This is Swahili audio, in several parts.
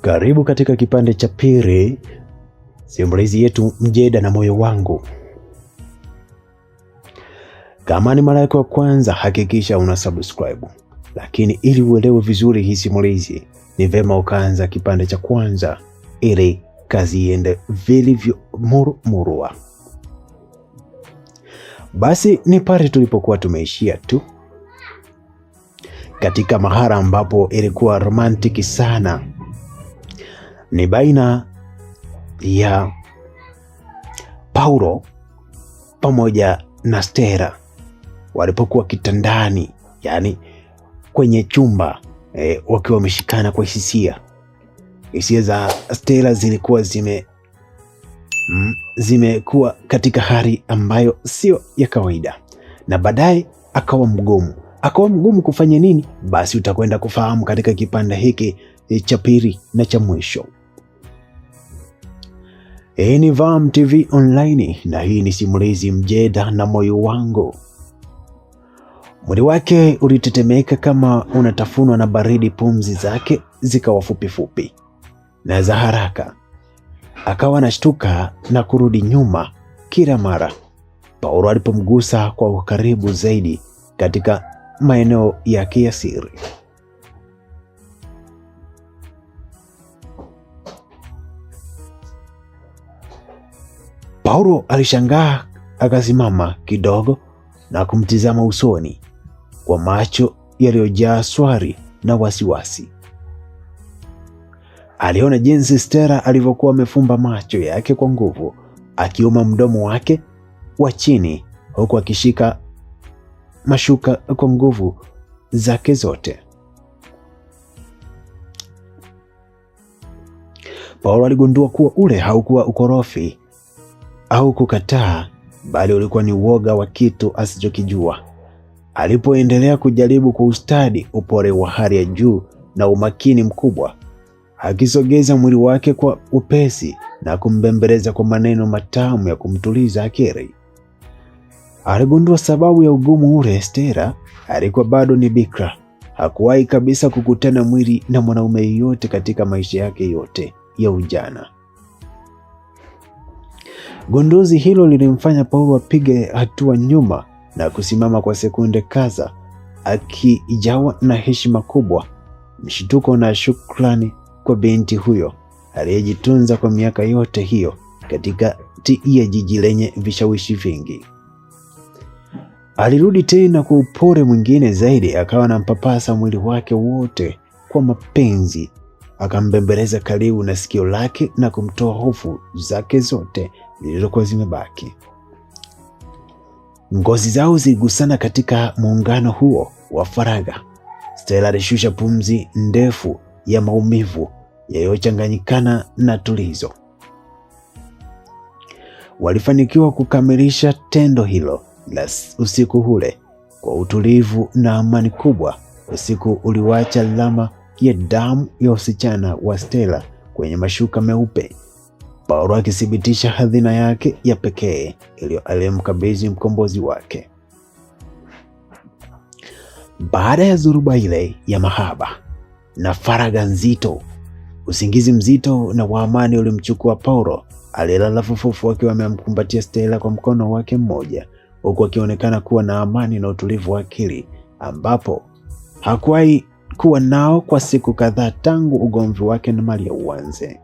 Karibu katika kipande cha pili, simulizi yetu Mjeda na Moyo Wangu. Kama ni mara yako ya kwanza, hakikisha una subscribe. Lakini ili uelewe vizuri hii simulizi, ni vema ukaanza kipande cha kwanza ili kazi iende vilivyo murua. Basi ni pale tulipokuwa tumeishia tu, katika mahara ambapo ilikuwa romantic sana. Ni baina ya Paulo pamoja na Stella walipokuwa kitandani, yani kwenye chumba wakiwa wameshikana kwa hisia. Hisia za Stella zilikuwa zimekuwa katika hali ambayo sio ya kawaida, na baadaye akawa mgumu kufanya nini? Basi utakwenda kufahamu katika kipande hiki cha pili na cha mwisho. Hii ni Vam TV Online na hii ni simulizi Mjeda na Moyo Wangu. Mwili wake ulitetemeka kama unatafunwa na baridi, pumzi zake zikawa fupi na za haraka. Akawa anashtuka na kurudi nyuma kila mara Paulo alipomgusa kwa ukaribu zaidi katika maeneo yake ya siri. Paulo alishangaa, akasimama kidogo na kumtizama usoni kwa macho yaliyojaa swali na wasiwasi. Aliona jinsi Stella alivyokuwa amefumba macho yake kwa nguvu, akiuma mdomo wake wa chini huku akishika mashuka kwa nguvu zake zote. Paulo aligundua kuwa ule haukuwa ukorofi au kukataa, bali ulikuwa ni uoga wa kitu asichokijua. Alipoendelea kujaribu kwa ustadi, upole wa hali ya juu na umakini mkubwa, akisogeza mwili wake kwa upesi na kumbembeleza kwa maneno matamu ya kumtuliza akili, aligundua sababu ya ugumu ule. Stella alikuwa bado ni bikra. Hakuwahi kabisa kukutana mwili na mwanaume yeyote katika maisha yake yote ya ujana. Gunduzi hilo lilimfanya Paulo apige hatua nyuma na kusimama kwa sekunde kadhaa, akijawa na heshima kubwa, mshituko na shukrani kwa binti huyo aliyejitunza kwa miaka yote hiyo katikati ya jiji lenye vishawishi vingi. Alirudi tena kwa upole mwingine zaidi, akawa anampapasa mwili wake wote kwa mapenzi, akambembeleza karibu na sikio lake na kumtoa hofu zake zote zilizokuwa zimebaki. Ngozi zao ziligusana katika muungano huo wa faragha. Stella alishusha pumzi ndefu ya maumivu yaliyochanganyikana na tulizo. Walifanikiwa kukamilisha tendo hilo la usiku ule kwa utulivu na amani kubwa. Usiku uliwacha alama ya damu ya usichana wa Stella kwenye mashuka meupe, Paulo akithibitisha hadhina yake ya pekee aliyemkabidhi mkombozi wake. Baada ya dhuruba ile ya mahaba na faragha nzito, usingizi mzito na wa amani ulimchukua Paulo. Alilala fufufu akiwa amemkumbatia Stella kwa mkono wake mmoja, huku akionekana kuwa na amani na utulivu wa akili ambapo hakuwahi kuwa nao kwa siku kadhaa tangu ugomvi wake na Maria uanze.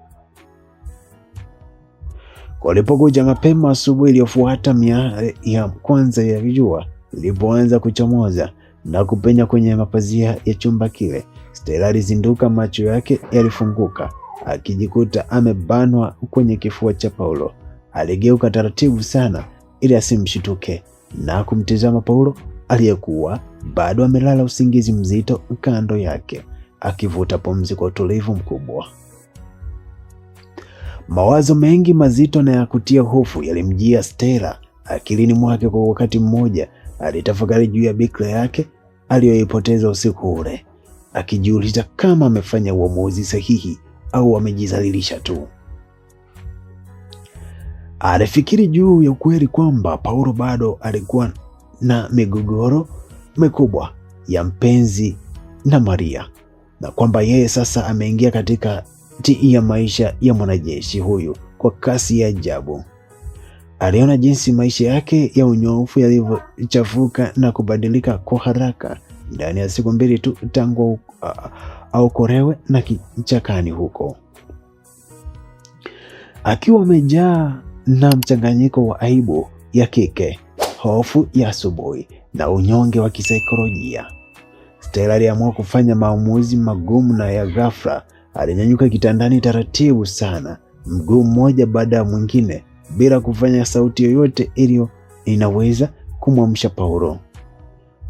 Walipokuja mapema asubuhi iliyofuata, miale ya kwanza ya jua ilipoanza kuchomoza na kupenya kwenye mapazia ya chumba kile, Stella alizinduka, macho yake yalifunguka, akijikuta amebanwa kwenye kifua cha Paulo. Aligeuka taratibu sana ili asimshituke na kumtizama Paulo aliyekuwa bado amelala usingizi mzito kando yake, akivuta pumzi kwa utulivu mkubwa. Mawazo mengi mazito na ya kutia hofu yalimjia Stella akilini mwake kwa wakati mmoja. Alitafakari juu ya bikra yake aliyoipoteza usiku ule, akijiuliza kama amefanya uamuzi sahihi au amejizalilisha tu. Alifikiri juu ya ukweli kwamba Paulo bado alikuwa na migogoro mikubwa ya mpenzi na Maria, na kwamba yeye sasa ameingia katika ya maisha ya mwanajeshi huyu kwa kasi ya ajabu. Aliona jinsi maisha yake ya unyoofu yalivyochafuka na kubadilika kwa haraka ndani ya siku 2 tu tangu aokolewe na kichakani huko. Akiwa amejaa na mchanganyiko wa aibu ya kike, hofu ya asubuhi na unyonge wa kisaikolojia, Stella aliamua kufanya maamuzi magumu na ya ghafla. Alinyanyuka kitandani taratibu sana, mguu mmoja baada ya mwingine, bila kufanya sauti yoyote iliyo inaweza kumwamsha Paulo.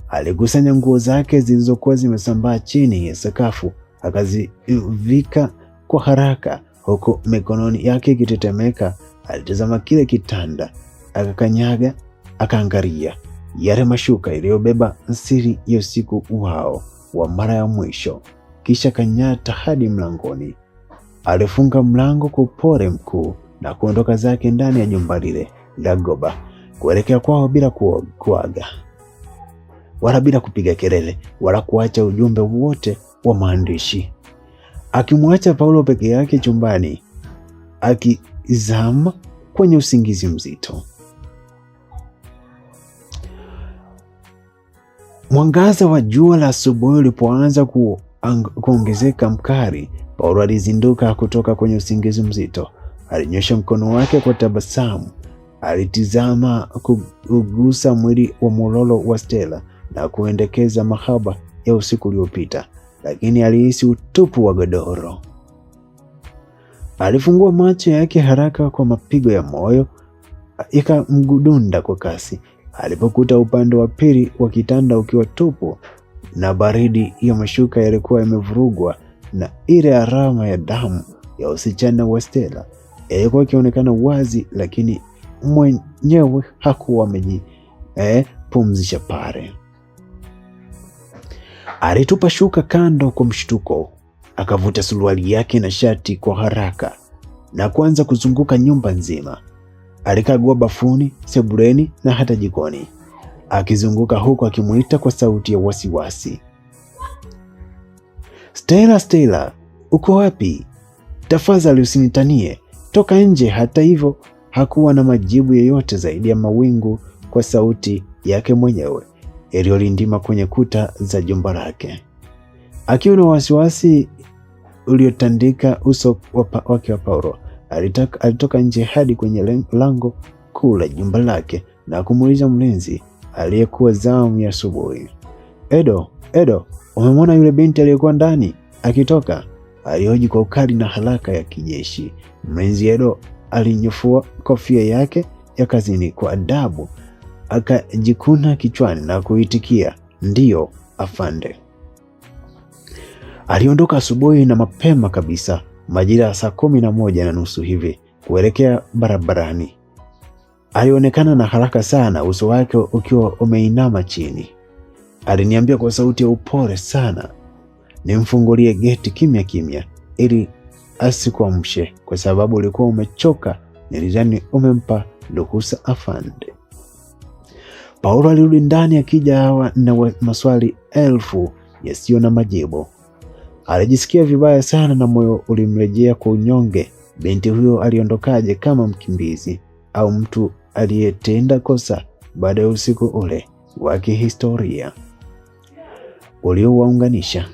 Alikusanya nguo zake zilizokuwa zimesambaa chini ya sakafu, akazivika kwa haraka, huku mikononi yake ikitetemeka. Alitazama kile kitanda, akakanyaga, akaangalia yale mashuka iliyobeba siri ya usiku wao wa mara ya mwisho, kisha kanyata hadi mlangoni. Alifunga mlango kwa upole mkuu na kuondoka zake ndani ya jumba lile la Goba, kuelekea kwao bila kuaga wala bila kupiga kelele wala kuacha ujumbe wote wa maandishi, akimwacha Paulo peke yake chumbani akizama kwenye usingizi mzito. Mwangaza wa jua la asubuhi ulipoanza kuongezeka mkali, Paulo alizinduka kutoka kwenye usingizi mzito. Alinyosha mkono wake kwa tabasamu. Alitizama kugusa mwili wa mololo wa Stella na kuendekeza mahaba ya usiku uliopita, lakini alihisi utupu wa godoro. Alifungua macho yake haraka kwa mapigo ya moyo ikamgudunda kwa kasi alipokuta upande wa pili wa kitanda ukiwa tupu na baridi ya mashuka yalikuwa yamevurugwa na ile alama ya damu ya usichana wa Stella ilikuwa ikionekana wazi, lakini mwenyewe hakuwa pumzisha pale. Alitupa shuka kando kwa mshtuko, akavuta suruali yake na shati kwa haraka na kuanza kuzunguka nyumba nzima. Alikagua bafuni, sebuleni na hata jikoni, akizunguka huko akimuita kwa sauti ya wasiwasi, Stella, Stella, uko wapi? Tafadhali usinitanie, toka nje. Hata hivyo hakuwa na majibu yoyote zaidi ya mawingu kwa sauti yake mwenyewe iliyolindima kwenye kuta za jumba lake. Akiwa na wasiwasi uliotandika uso wake wa Paulo, alitoka nje hadi kwenye lango kuu la jumba lake na kumuuliza mlinzi aliyekuwa zamu ya asubuhi, Edo, umemwona yule binti aliyekuwa ndani akitoka? Alihoji kwa ukali na haraka ya kijeshi. Mlinzi Edo alinyofua kofia yake ya kazini kwa adabu, akajikuna kichwani na kuitikia, ndiyo afande. Aliondoka asubuhi na mapema kabisa, majira ya saa 11:30 hivi, kuelekea barabarani. Alionekana na haraka sana, uso wake ukiwa umeinama chini. Aliniambia kwa sauti ya upole sana nimfungulie geti kimya kimya ili asikuamshe, kwa sababu ulikuwa umechoka. Nilidhani umempa ruhusa afande. Paulo alirudi ndani akija na maswali elfu yasiyo na majibu. Alijisikia vibaya sana na moyo ulimrejea kwa unyonge. Binti huyo aliondokaje kama mkimbizi au mtu aliyetenda kosa baada ya usiku ule wa kihistoria uliowaunganisha?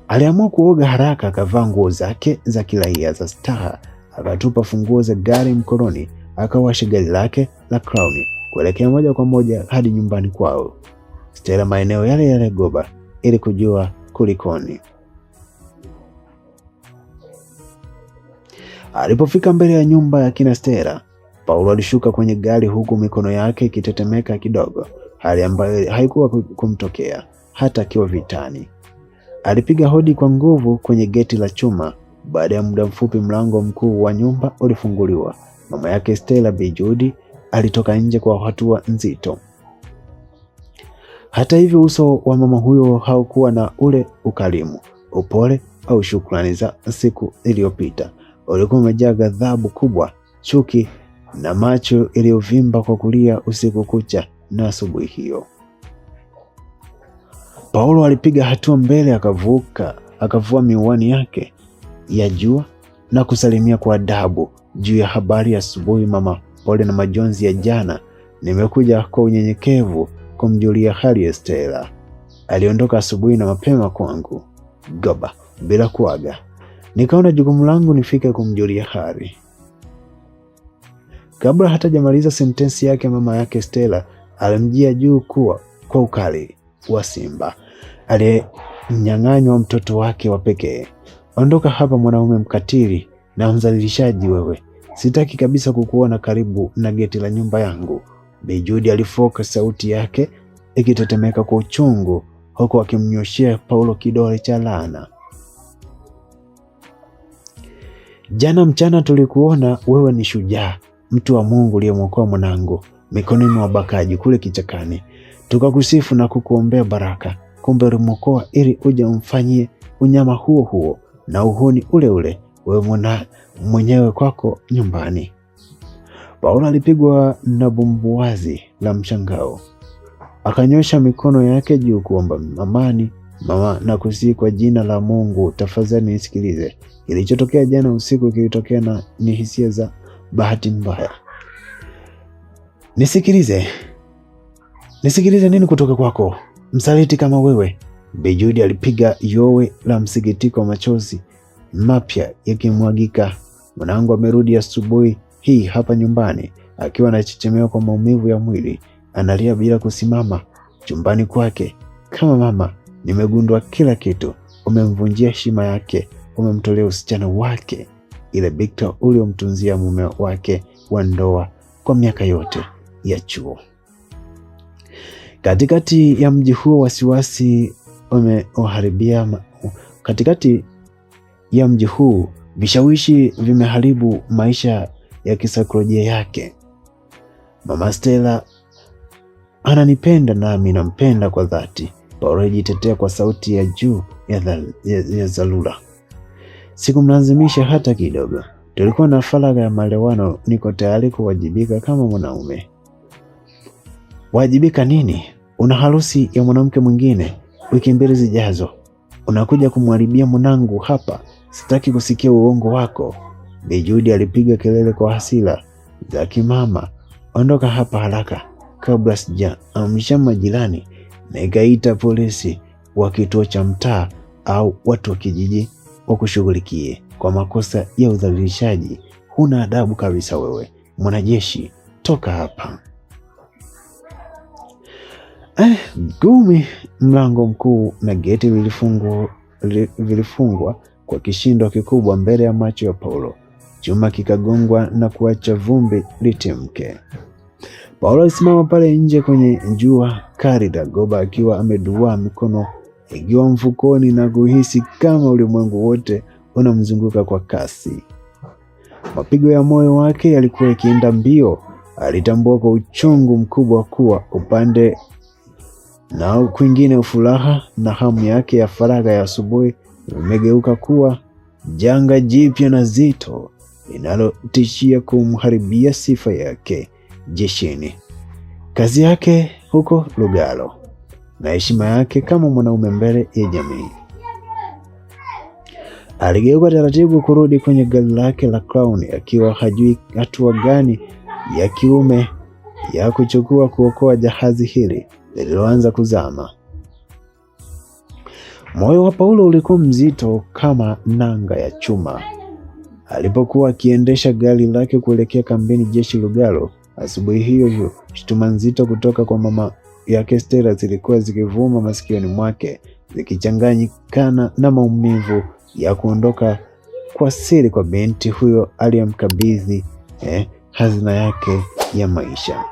Aliamua kuoga haraka, akavaa nguo zake za kiraia za staha, akatupa funguo za gari mkononi, akawasha gari lake la Crown kuelekea moja kwa moja hadi nyumbani kwao Stella, maeneo yale yale Goba, ili kujua kulikoni. Alipofika mbele ya nyumba ya kina Stella, Paulo alishuka kwenye gari huku mikono yake ikitetemeka kidogo, hali ambayo haikuwa kumtokea hata akiwa vitani. Alipiga hodi kwa nguvu kwenye geti la chuma. Baada ya muda mfupi, mlango mkuu wa nyumba ulifunguliwa. Mama yake Stella, Bi Judy, alitoka nje kwa hatua nzito. Hata hivyo, uso wa mama huyo haukuwa na ule ukarimu, upole au shukrani za siku iliyopita. Ulikuwa umejaa ghadhabu kubwa, chuki na macho iliyovimba kwa kulia usiku kucha na asubuhi hiyo. Paulo alipiga hatua mbele, akavua miwani yake ya jua na kusalimia kwa adabu. Juu ya habari ya asubuhi mama, pole na majonzi ya jana. Nimekuja kwa unyenyekevu kumjulia hali ya Stella. Aliondoka asubuhi na mapema kwangu Goba bila kuaga. Nikaona jukumu langu nifike kumjulia hali. Kabla hata jamaliza sentensi yake, mama yake Stella alimjia juu kwa ukali wa simba aliyemnyang'anywa mtoto wake wa pekee. Ondoka hapa, mwanaume mkatili na mdhalilishaji wewe. Sitaki kabisa kukuona karibu na geti la nyumba yangu. Bi Judy alifoka, sauti yake ikitetemeka kwa uchungu, huku akimnyoshea Paulo kidole cha laana. Jana mchana tulikuona wewe ni shujaa, mtu wa Mungu uliyemwokoa mwanangu mikononi mwa wabakaji kule kichakani. Tukakusifu na kukuombea baraka. Kumbe ulimwokoa ili uje umfanyie unyama huo huo na uhuni ule ule wewe mwenyewe kwako nyumbani. Paulo alipigwa na bumbuazi la mshangao. Akanyosha mikono yake juu kuomba amani. Mama, nakusihi kwa jina la Mungu, tafadhali nisikilize. Kilichotokea jana usiku kilitokea na ni hisia za bahati mbaya. Nisikilize nini kutoka kwako, msaliti kama wewe? Bi Judy alipiga yowe la msikitiko, machozi mapya yakimwagika. Mwanangu amerudi asubuhi hii hapa nyumbani akiwa anachechemea kwa maumivu ya mwili, analia bila kusimama chumbani kwake. Kama mama, nimegundua kila kitu. Umemvunjia heshima yake, umemtolea usichana wake, ile Victor uliomtunzia mume wake wa ndoa kwa miaka yote ya chuo. Katikati ya mji huo wasiwasi umeharibia. Katikati ya mji huu vishawishi vimeharibu maisha ya kisaikolojia yake. Mama Stella ananipenda nami nampenda kwa dhati, Paulo alijitetea kwa sauti ya juu ya dharura. Sikumlazimisha hata kidogo. Tulikuwa na faragha ya maelewano. Niko tayari kuwajibika kama mwanaume. Wajibika nini? Una harusi ya mwanamke mwingine wiki 2 zijazo. Unakuja kumharibia mwanangu hapa. Sitaki kusikia uongo wako. Bi Judy alipiga kelele kwa hasira za kimama. Ondoka hapa haraka kabla sijaamsha majirani na ikaita polisi wa kituo cha mtaa au watu wa kijiji wakushughulikie kwa makosa ya udhalilishaji. Huna adabu kabisa wewe mwanajeshi, toka hapa. Gumi, mlango mkuu na geti vilifungwa kwa kishindo kikubwa mbele ya macho ya Paulo. Chuma kikagongwa na kuacha vumbi litimke. Paulo alisimama pale nje kwenye jua kali, Goba akiwa ameduaa, mikono ikiwa mfukoni na kuhisi kama ulimwengu wote unamzunguka kwa kasi. Mapigo ya moyo wake yalikuwa yakienda mbio. Alitambua kwa uchungu mkubwa kuwa upande na kwingine furaha na hamu yake ya faragha ya asubuhi imegeuka kuwa janga jipya na zito linalotishia kumharibia sifa yake jeshini, kazi yake huko Lugalo na heshima yake kama mwanaume mbele ya jamii. Aligeuka taratibu kurudi kwenye gari lake la Crown, akiwa hajui hatua gani ya kiume ya kuchukua kuokoa jahazi hili lililoanza kuzama. Moyo wa Paulo ulikuwa mzito kama nanga ya chuma. Alipokuwa akiendesha gari lake kuelekea kambini jeshi Lugalo asubuhi hiyo, shutuma nzito kutoka kwa mama yake Stella zilikuwa zikivuma masikioni mwake, zikichanganyikana na maumivu ya kuondoka kwa siri kwa binti huyo aliyemkabidhi hazina yake ya maisha.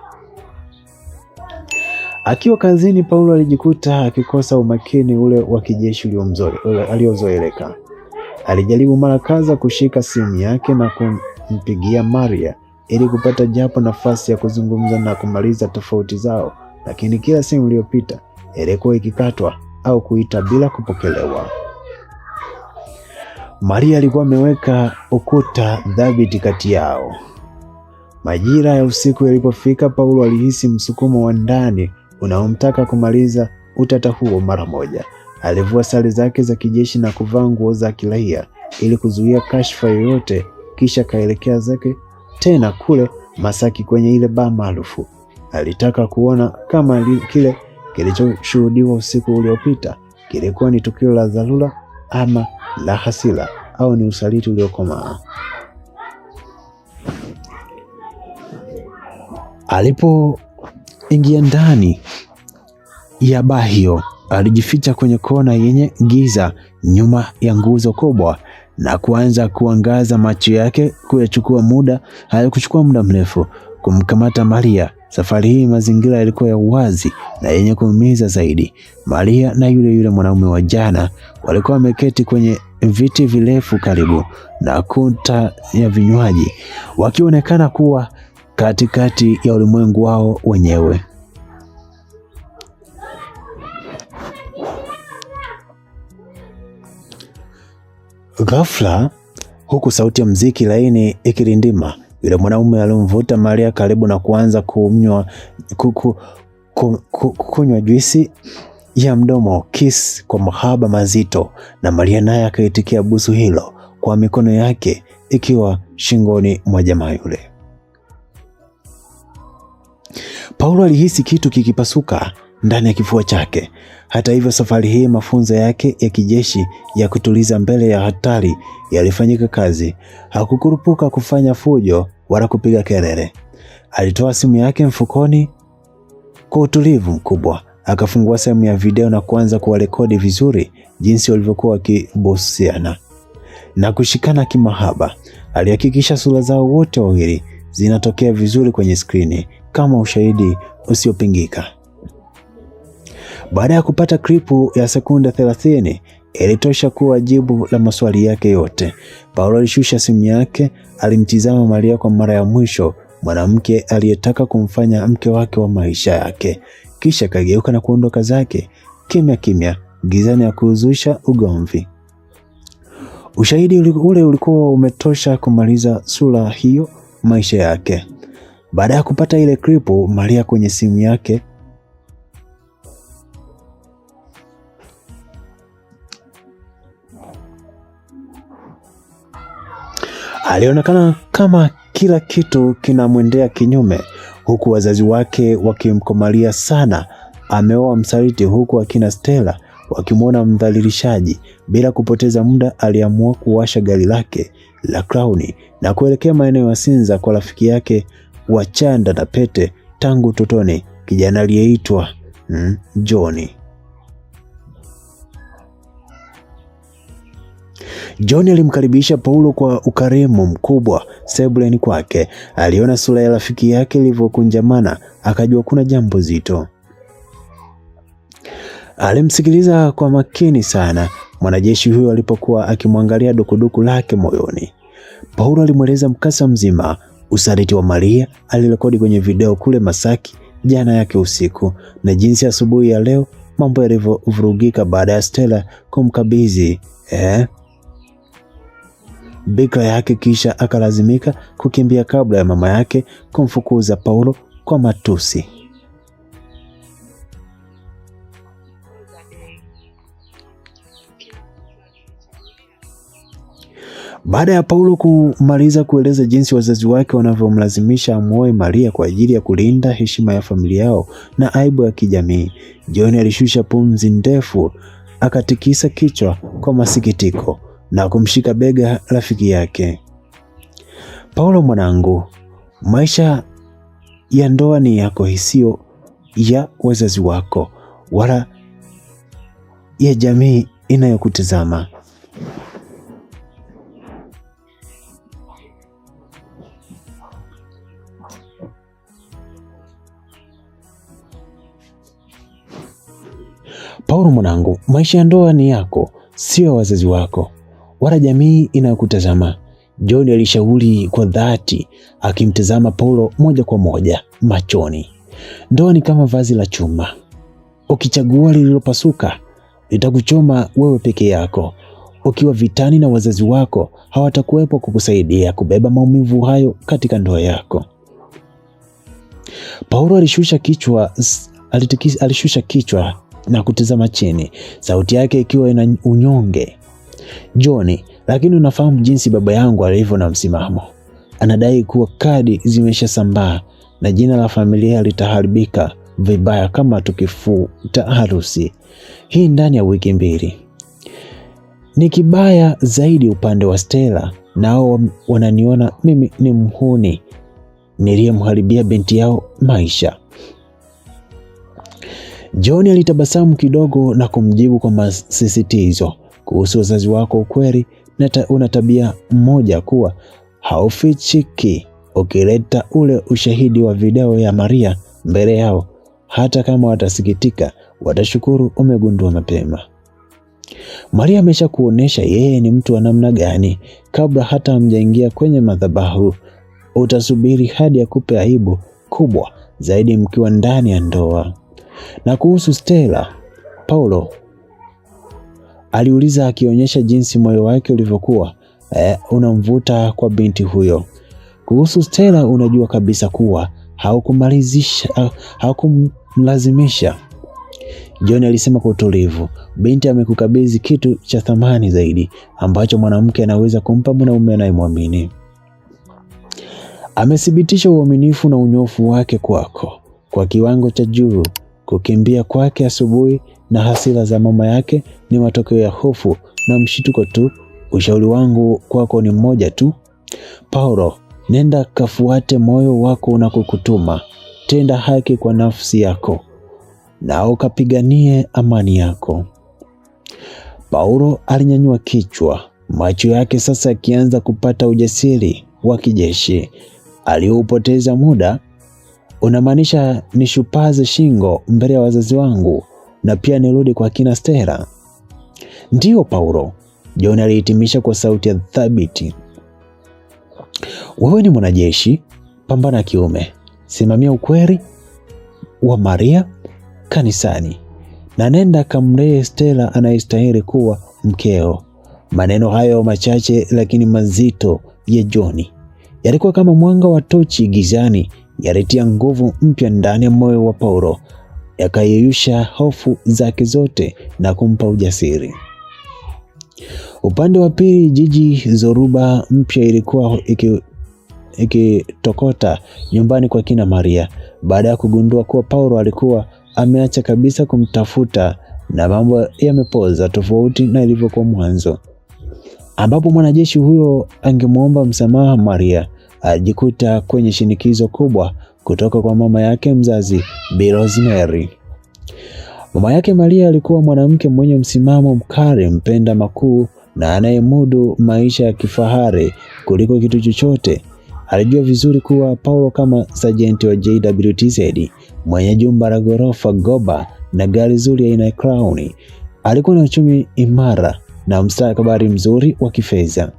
Akiwa kazini, Paulo alijikuta akikosa umakini ule wa kijeshi aliozoeleka. Alijaribu mara kadhaa kushika simu yake na kumpigia Maria ili kupata japo nafasi ya kuzungumza na kumaliza tofauti zao, lakini kila simu iliyopita ilikuwa ikikatwa au kuita bila kupokelewa. Maria alikuwa ameweka ukuta dhabiti kati yao. Majira ya usiku yalipofika, Paulo alihisi msukumo wa ndani unaomtaka kumaliza utata huo mara moja. Alivua sare zake za kijeshi na kuvaa nguo za kiraia ili kuzuia kashfa yoyote, kisha kaelekea zake tena kule Masaki kwenye ile baa maarufu. Alitaka kuona kama kile kilichoshuhudiwa usiku uliopita kilikuwa ni tukio la dharura ama la hasira au ni usaliti uliokomaa. Alipoingia ndani ya baa hiyo, alijificha kwenye kona yenye giza nyuma ya nguzo kubwa na kuanza kuangaza macho yake. Haikuchukua muda mrefu kumkamata Maria. Safari hii mazingira yalikuwa ya uwazi na yenye kuumiza zaidi. Maria na yule mwanaume wa jana walikuwa wameketi kwenye viti virefu karibu na kuta ya vinywaji, wakionekana kuwa katikati ya ulimwengu wao wenyewe. Ghafla, huku sauti ya mziki laini ikirindima, yule mwanaume alimvuta Maria karibu na kuanza kunywa juisi ya mdomo, kiss kwa mahaba mazito, na Maria naye akaitikia busu hilo kwa mikono yake ikiwa shingoni mwa jamaa yule. Paulo alihisi kitu kikipasuka ndani ya kifua chake. Hata hivyo, safari hii mafunzo yake ya kijeshi ya kutuliza mbele ya hatari yalifanyika kazi. Hakukurupuka kufanya fujo wala kupiga kelele. Alitoa simu yake mfukoni kwa utulivu mkubwa, akafungua sehemu ya video na kuanza kuwarekodi vizuri jinsi walivyokuwa wakibusiana na kushikana kimahaba. Alihakikisha sura zao wote wawili zinatokea vizuri kwenye skrini kama ushahidi usiopingika. Baada ya kupata klipu ya sekunde 30 ilitosha kuwa jibu la maswali yake yote. Paulo alishusha simu yake, alimtizama Maria kwa mara ya mwisho, mwanamke aliyetaka kumfanya mke wake wa maisha yake. Kisha kageuka na kuondoka zake kimya kimya, gizani ya kuzusha ugomvi. Ushahidi ule ulikuwa umetosha kumaliza sura hiyo maisha yake. Baada ya kupata ile klipu, Maria kwenye simu yake alionekana kama kila kitu kinamwendea kinyume, huku wazazi wake wakimkomalia sana ameoa msaliti, huku akina Stella wakimwona mdhalilishaji. Bila kupoteza muda, aliamua kuwasha gari lake la Crown na kuelekea maeneo ya Sinza kwa rafiki yake wa chanda na pete tangu utotoni, kijana aliyeitwa John. John alimkaribisha Paulo kwa ukarimu mkubwa sebuleni kwake. Aliona sura ya rafiki yake ilivyokunjamana, akajua kuna jambo zito. Alimsikiliza kwa makini sana mwanajeshi huyo alipokuwa akimwangalia dukuduku lake moyoni. Paulo alimweleza mkasa mzima, usaliti wa Maria alirekodi kwenye video kule Masaki jana yake usiku, na jinsi asubuhi ya leo mambo yalivyovurugika baada ya Stella kumkabidhi bikra yake, kisha akalazimika kukimbia kabla ya mama yake kumfukuza Paulo kwa matusi. Baada ya Paulo kumaliza kueleza jinsi wazazi wake wanavyomlazimisha amuoe Maria kwa ajili ya kulinda heshima ya familia yao na aibu ya kijamii, John alishusha pumzi ndefu, akatikisa kichwa kwa masikitiko na kumshika bega rafiki yake. Paulo mwanangu, maisha ya ndoa ni yako, hisio ya wazazi wako wala ya jamii inayokutazama. Paulo mwanangu, maisha ya ndoa ni yako, sio wazazi wako wala jamii inayokutazama. John alishauri kwa dhati, akimtazama Paulo moja kwa moja machoni. Ndoa ni kama vazi la chuma. Ukichagua lililopasuka, litakuchoma wewe peke yako. Ukiwa vitani na wazazi wako, hawatakuwepo kukusaidia kubeba maumivu hayo katika ndoa yako. Paulo alishusha kichwa na kutazama chini, sauti yake ikiwa ina unyonge. John, lakini unafahamu jinsi baba yangu alivyo na msimamo. Anadai kuwa kadi zimeshasambaa na jina la familia litaharibika vibaya kama tukifuta harusi hii ndani ya wiki 2. Ni kibaya zaidi upande wa Stella, nao wananiona mimi ni mhuni niliyemharibia binti yao maisha. John alitabasamu kidogo na kumjibu kwa masisitizo. Kuhusu wazazi wako, ukweli una tabia mmoja kuwa haufichiki. Ukileta ule ushahidi wa video ya Maria mbele yao, hata kama watasikitika, watashukuru umegundua mapema. Maria amesha kuonesha yeye ni mtu wa namna gani kabla hata hamjaingia kwenye madhabahu. Utasubiri hadi akupe aibu kubwa zaidi mkiwa ndani ya ndoa. Na kuhusu Stella, Paulo aliuliza akionyesha jinsi moyo wake ulivyokuwa unamvuta kwa binti huyo. Kuhusu Stella, unajua kabisa kuwa haukumlazimisha. John alisema kwa utulivu. Binti amekukabidhi kitu cha thamani zaidi ambacho mwanamke anaweza kumpa mwanaume anayemwamini. Amethibitisha uaminifu na unyofu wake kwako kwa kiwango cha juu. Kukimbia kwake asubuhi na hasira za mama yake ni matokeo ya hofu na mshituko tu. Ushauri wangu kwako ni mmoja tu, Paulo, nenda kafuate moyo wako unakokutuma. Tenda haki kwa nafsi yako na ukapiganie amani yako. Paulo alinyanyua kichwa, macho yake sasa yakianza kupata ujasiri wa kijeshi. Aliupoteza muda? Unamaanisha nishupaze shingo mbele ya wazazi wangu na pia nirudi kwa kina Stella? Ndiyo Paulo, John alihitimisha kwa sauti ya thabiti. Wewe ni mwanajeshi, pambana kiume. Simamia ukweli wa Maria kanisani na nenda kamlee Stella anayestahili kuwa mkeo. Maneno hayo machache lakini mazito ya John yalikuwa kama mwanga wa tochi gizani. Yalitia nguvu mpya ndani ya moyo wa Paulo, yakayeyusha hofu zake zote na kumpa ujasiri. Upande wa pili, jiji Zoruba mpya ilikuwa ikitokota nyumbani kwa kina Maria. Baada ya kugundua kuwa Paulo alikuwa ameacha kabisa kumtafuta na mambo yamepoza tofauti na ilivyokuwa mwanzo, ambapo mwanajeshi huyo angemwomba msamaha Maria, alijikuta kwenye shinikizo kubwa kutoka kwa mama yake mzazi, Bi Rosemary. Mama yake Maria alikuwa mwanamke mwenye msimamo mkali, mpenda makuu na anayemudu maisha ya kifahari kuliko kitu chochote. Alijua vizuri kuwa Paulo kama sajenti wa JWTZ, mwenye jumba la ghorofa goba na gari zuri aina ya Crown, alikuwa na uchumi imara na mustakabali mzuri wa kifedha.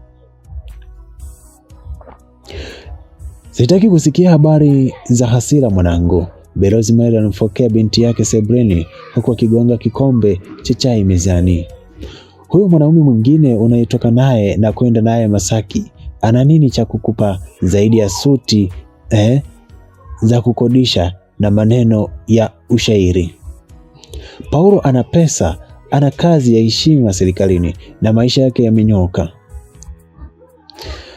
Sitaki kusikia habari za hasira mwanangu, Bi Rosemary alimfokea binti yake Sebreni huku akigonga kikombe cha chai mezani. Huyo mwanaume mwingine unayetoka naye na kwenda naye Masaki ana nini cha kukupa zaidi ya suti za kukodisha na maneno ya ushairi? Paulo ana pesa, ana kazi ya heshima serikalini na maisha yake yamenyoka.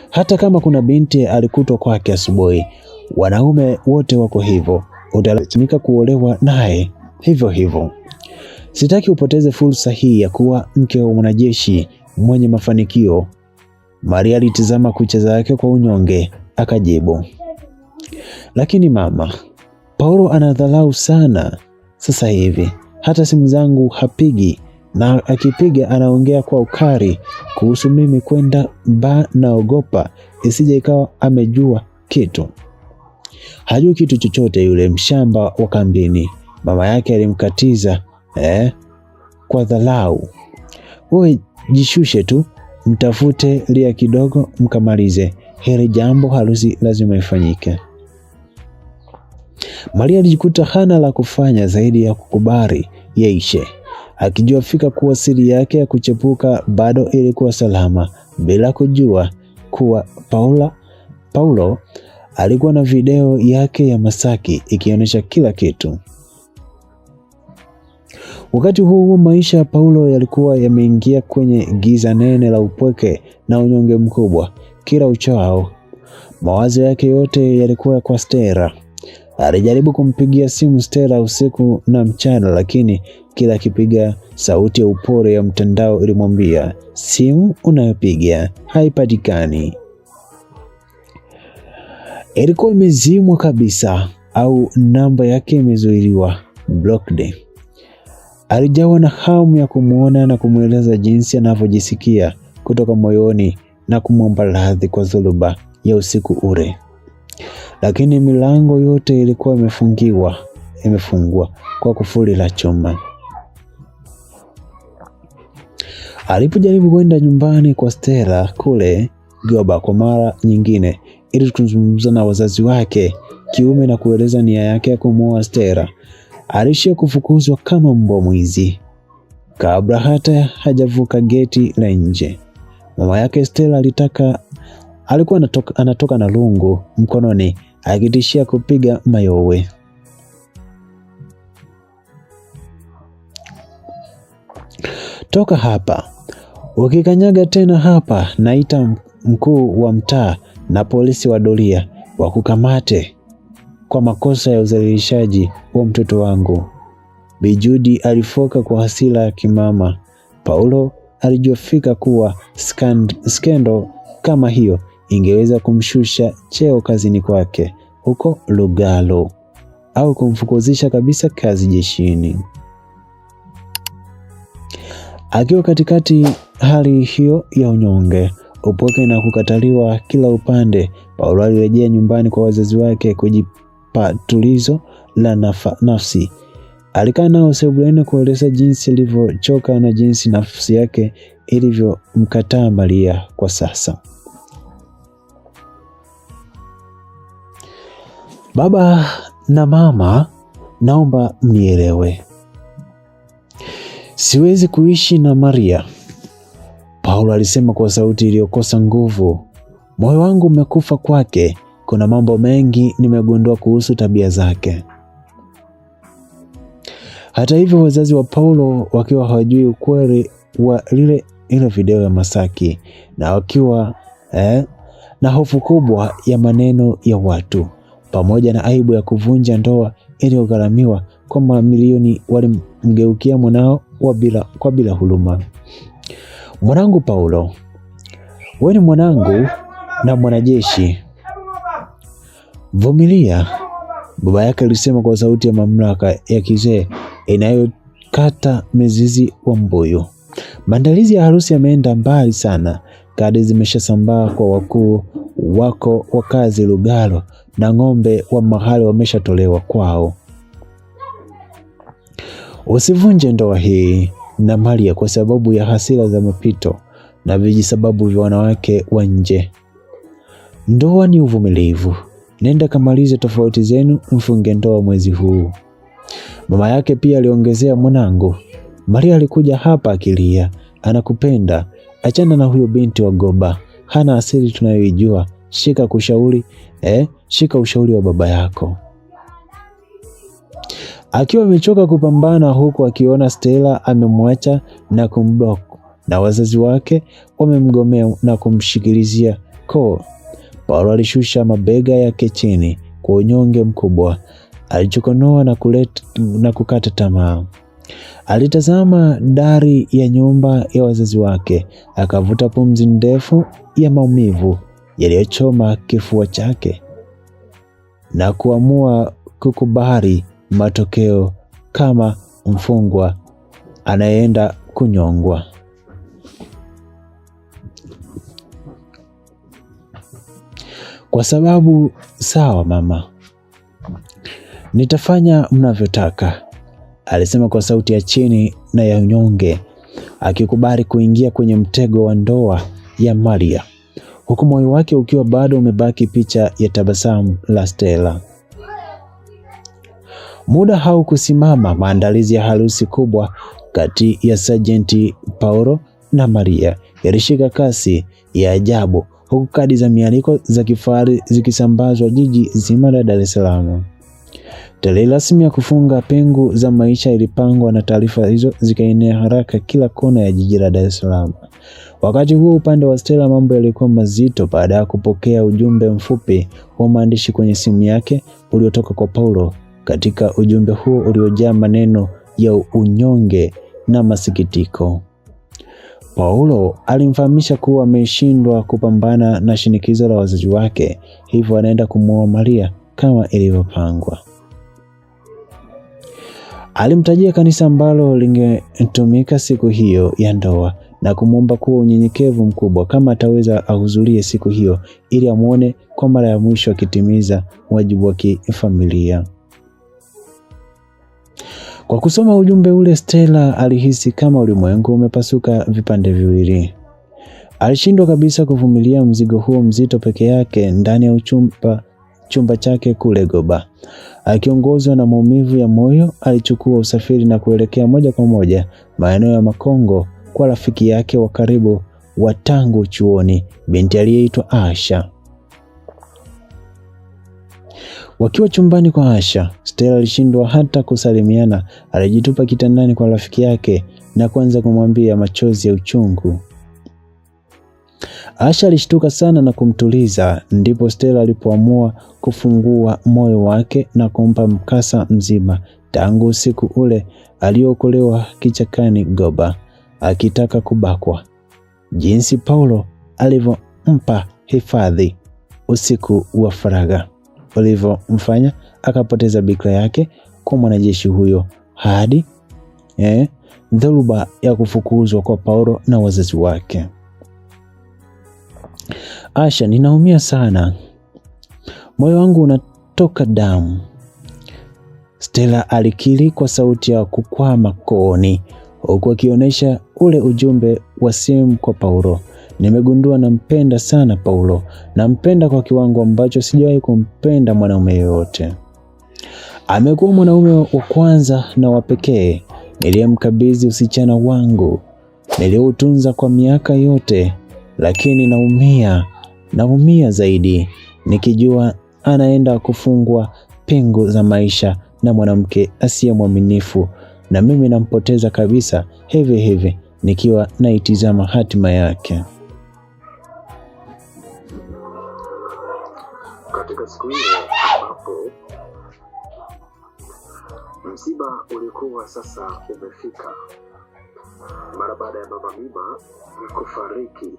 Hata kama kuna binti alikutwa kwake asubuhi, wanaume wote wako hivyo, utalazimika kuolewa naye hivyo hivyo. Sitaki upoteze fursa hii ya kuwa mke wa mwanajeshi mwenye mafanikio. Maria alitazama kucha zake kwa unyonge, akajibu, lakini mama, Paulo anadharau sana sasa hivi. Hata simu zangu hapigi, na akipiga anaongea kwa ukali kuhusu mimi kwenda naogopa isije ikawa amejua kitu. Hajui kitu chochote yule mshamba wa kambini, mama yake alimkatiza kwa dharau. Wewe jishushe tu, mtafute Lia kidogo mkamalize hili jambo, harusi lazima ifanyike. Maria alijikuta hana la kufanya zaidi ya kukubali yaishe, akijua fika kuwa siri yake ya kuchepuka bado ilikuwa salama, bila kujua kuwa Paulo alikuwa na video yake ya Masaki ikionyesha kila kitu. Wakati huo maisha ya Paulo yalikuwa yameingia kwenye giza nene la upweke na unyonge mkubwa. Kila uchao mawazo yake yote yalikuwa kwa Stella. Alijaribu kumpigia simu Stella usiku na mchana, lakini kila akipiga sauti ya upole ya mtandao ilimwambia, simu unayopiga haipatikani. Ilikuwa imezimwa kabisa au namba yake imezuiliwa, blocked. Alijawa na hamu ya kumuona na kumweleza jinsi anavyojisikia kutoka moyoni na kumwomba radhi kwa dhuluma ya usiku ule. Lakini milango yote ilikuwa imefungwa kwa kufuli la chuma. Alipojaribu kwenda nyumbani kwa Stella kule Goba kwa mara nyingine ili kuzungumza na wazazi wake kiume na kueleza nia yake ya kumuoa Stella, alishia kufukuzwa kama mbwa mwizi kabla hata hajavuka geti la nje. Mama yake Stella alikuwa anatoka na lungu mkononi akitishia kupiga mayowe. Toka hapa, ukikanyaga tena hapa naita mkuu wa mtaa na polisi wa doria wakukamate kwa makosa ya udhalilishaji wa mtoto wangu. Bi Judy alifoka kwa hasira ya kimama. Paulo alijofika kuwa skendo kama hiyo ingeweza kumshusha cheo kazini kwake huko Lugalo au kumfukuzisha kabisa kazi jeshini. Akiwa katikati hali hiyo ya unyonge, upweke na kukataliwa kila upande, Paulo alirejea nyumbani kwa wazazi wake kujipa tulizo la nafsi. Alikaa nao sebuleni kueleza jinsi alivyochoka na jinsi nafsi yake ilivyomkataa Maria kwa sasa. Baba na mama, naomba mnielewe. Siwezi kuishi na Maria, Paulo alisema kwa sauti iliyokosa nguvu. Moyo wangu umekufa kwake. Kuna mambo mengi nimegundua kuhusu tabia zake. Hata hivyo, wazazi wa Paulo wakiwa hawajui ukweli wa ile video ya Masaki na wakiwa na hofu kubwa ya maneno ya watu pamoja na aibu ya kuvunja ndoa iliyogharamiwa kwa mamilioni, walimgeukia mwanao kwa bila huruma. Mwanangu Paulo, wewe ni mwanangu na mwanajeshi. Vumilia, baba yake alisema kwa sauti ya mamlaka ya kizee inayokata mizizi wa mbuyu. Maandalizi ya harusi yameenda mbali sana. Kadi zimeshasambaa kwa wakuu wako wa kazi Lugalo na ng'ombe wa mahali wameshatolewa kwao. Usivunje ndoa hii na Maria kwa sababu ya hasira za mapito na vijisababu vya wanawake wa nje. Ndoa ni uvumilivu. Nenda kamalize tofauti zenu, mfunge ndoa mwezi huu. Mama yake pia aliongezea, mwanangu, Maria alikuja hapa akilia, anakupenda. Achana na huyo binti wa Goba, hana asili tunayoijua. Shika ushauri wa baba yako. Akiwa amechoka kupambana, huku akiona Stella amemwacha na kumblock na wazazi wake wamemgomea na kumshikilizia koo, Paulo alishusha mabega yake chini kwa unyonge mkubwa. Alichokonoa na kukata tamaa. Alitazama dari ya nyumba ya wazazi wake, akavuta pumzi ndefu ya maumivu yaliyochoma kifua chake na kuamua kukubali matokeo kama mfungwa anayeenda kunyongwa. Kwa sababu sawa mama, nitafanya mnavyotaka, alisema kwa sauti ya chini na ya unyonge, akikubali kuingia kwenye mtego wa ndoa ya Maria, huku moyo wake ukiwa bado umebaki picha ya tabasamu la Stella. Muda haukusimama. Maandalizi ya harusi kubwa kati ya Sergeant Paulo na Maria yalishika kasi ya ajabu, huku kadi za mialiko za kifahari zikisambazwa jiji zima la Dar es Salaam. Tarehe rasmi ya kufunga pengo za maisha ilipangwa na taarifa hizo zikaenea haraka kila kona ya jiji la Dar es Salaam. Wakati huo upande wa Stella mambo yalikuwa mazito baada ya kupokea ujumbe mfupi wa maandishi kwenye simu yake uliotoka kwa Paulo. Katika ujumbe huo uliojaa maneno ya unyonge na masikitiko, Paulo alimfahamisha kuwa ameshindwa kupambana na shinikizo la wazazi wake, hivyo anaenda kumuoa Maria kama ilivyopangwa. Alimtajia kanisa ambalo lingetumika siku hiyo ya ndoa na kumwomba kuwa unyenyekevu mkubwa kama ataweza ahudhurie siku hiyo ili amuone kwa mara ya mwisho akitimiza wajibu wa kifamilia. Kwa kusoma ujumbe ule, Stella alihisi kama ulimwengu umepasuka vipande viwili. Alishindwa kabisa kuvumilia mzigo huo mzito peke yake ndani ya chumba chake kule Goba. Akiongozwa na maumivu ya moyo, alichukua usafiri na kuelekea moja kwa moja maeneo ya Makongo kwa rafiki yake wa karibu wa tangu chuoni, binti aliyeitwa Asha. Wakiwa chumbani kwa Asha, Stella alishindwa hata kusalimiana. Alijitupa kitandani kwa rafiki yake na kuanza kumwambia machozi ya uchungu. Asha alishtuka sana na kumtuliza, ndipo Stella alipoamua kufungua moyo wake na kumpa mkasa mzima tangu usiku ule aliokolewa kichakani Goba akitaka kubakwa, jinsi Paulo alivyompa hifadhi usiku wa faragha ulivyomfanya akapoteza bikra yake kwa mwanajeshi huyo, hadi dhoruba ya kufukuzwa kwa Paulo na wazazi wake. Asha, ninaumia sana, moyo wangu unatoka damu, Stella alikiri kwa sauti ya kukwama kooni, huku akionyesha ule ujumbe wa simu kwa Paulo. Nimegundua nampenda sana Paulo, nampenda kwa kiwango ambacho sijawahi kumpenda mwanaume yoyote. Amekuwa mwanaume wa kwanza na wa pekee niliyemkabidhi usichana wangu, niliutunza kwa miaka yote, lakini naumia zaidi nikijua anaenda kufungwa pengo za maisha na mwanamke asiye mwaminifu, na mimi nampoteza kabisa hivi nikiwa naitizama hatima yake. Katika siku ile ambapo msiba ulikuwa sasa umefika, mara baada ya mama Mima kufariki,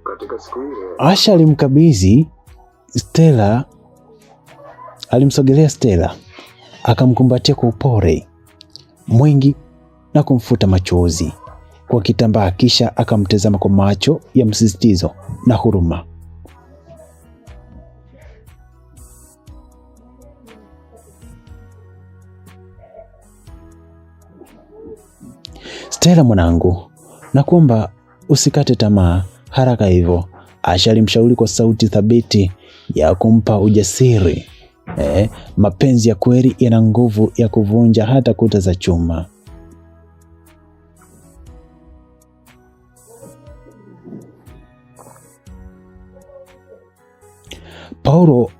katika siku ile Asha alimsogelea Stella, akamkumbatia kwa upole mwingi na kumfuta machozi kwa kitambaa, kisha akamtazama kwa macho ya msisitizo na huruma. Stella mwanangu, nakuomba usikate tamaa haraka hivyo, Asha alimshauri kwa sauti thabiti ya kumpa ujasiri. Mapenzi ya kweli yana nguvu ya kuvunja hata kuta za chuma. Paulo